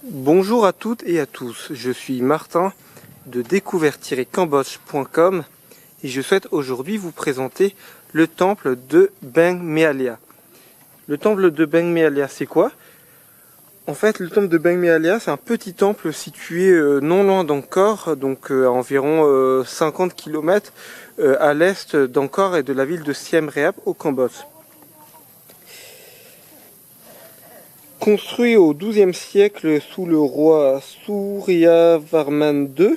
Bonjour à toutes et à tous, je suis Martin de découverte-cambodge.com et je souhaite aujourd'hui vous présenter le temple de Beng Mealea. Le temple de Beng Mealea, c'est quoi? En fait, le temple de Beng Mealea, c'est un petit temple situé non loin d'Angkor, donc à environ 50 km à l'est d'Angkor et de la ville de Siem Reap au Cambodge. Construit au XIIe siècle sous le roi Suryavarman II,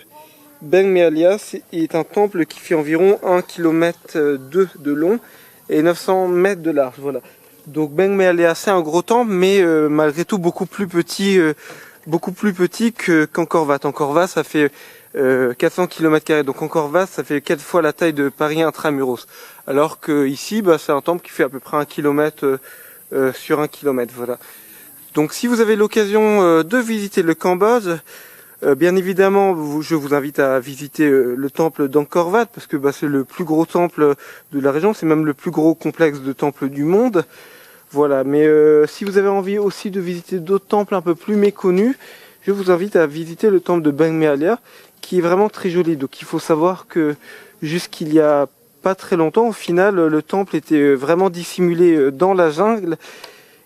Beng Mealea est un temple qui fait environ 1,2 km de long et 900 mètres de large. Voilà. Donc Beng Mealea, c'est un gros temple, mais malgré tout beaucoup plus petit qu'Angkor Wat. Angkor Wat, ça fait 400 km², donc Angkor Wat, ça fait 4 fois la taille de Paris intramuros. Alors que ici, c'est un temple qui fait à peu près 1 km sur 1 km. Voilà. Donc si vous avez l'occasion de visiter le Cambodge, bien évidemment je vous invite à visiter le temple d'Angkor Wat parce que c'est le plus gros temple de la région, c'est même le plus gros complexe de temples du monde. Voilà, mais si vous avez envie aussi de visiter d'autres temples un peu plus méconnus, je vous invite à visiter le temple de Beng Mealea qui est vraiment très joli. Donc il faut savoir que jusqu'il y a pas très longtemps, au final, le temple était vraiment dissimulé dans la jungle.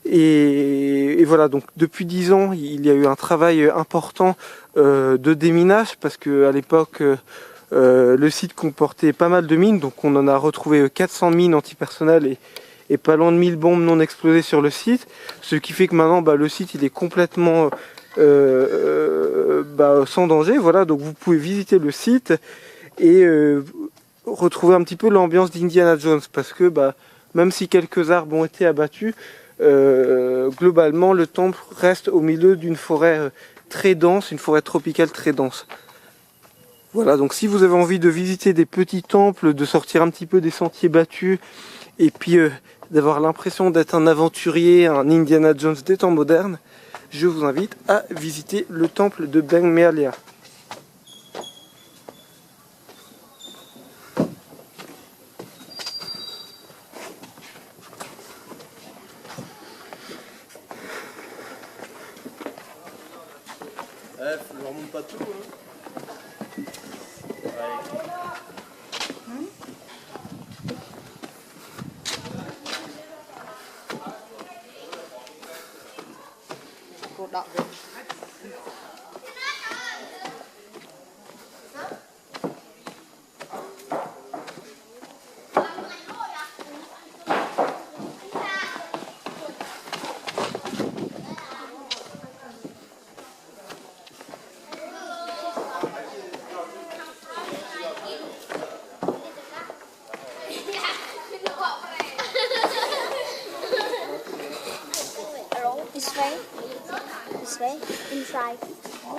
Et voilà, donc depuis 10 ans, il y a eu un travail important de déminage parce que à l'époque, le site comportait pas mal de mines, donc on en a retrouvé 400 mines antipersonnelles et pas loin de 1000 bombes non explosées sur le site, ce qui fait que maintenant le site il est complètement sans danger. Voilà, donc vous pouvez visiter le site et retrouver un petit peu l'ambiance d'Indiana Jones parce que même si quelques arbres ont été abattus, globalement le temple reste au milieu d'une forêt très dense, une forêt tropicale très dense. Voilà, donc si vous avez envie de visiter des petits temples, de sortir un petit peu des sentiers battus et puis d'avoir l'impression d'être un aventurier, un Indiana Jones des temps modernes, je vous invite à visiter le temple de Beng Mealea. Je ne remonte pas tout.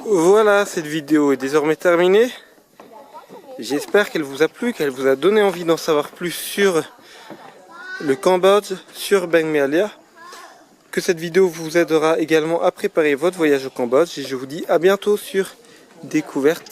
Voilà, cette vidéo est désormais terminée. J'espère qu'elle vous a plu, qu'elle vous a donné envie d'en savoir plus sur le Cambodge, sur Beng Mealea. Que cette vidéo vous aidera également à préparer votre voyage au Cambodge. Et je vous dis à bientôt sur Découverte.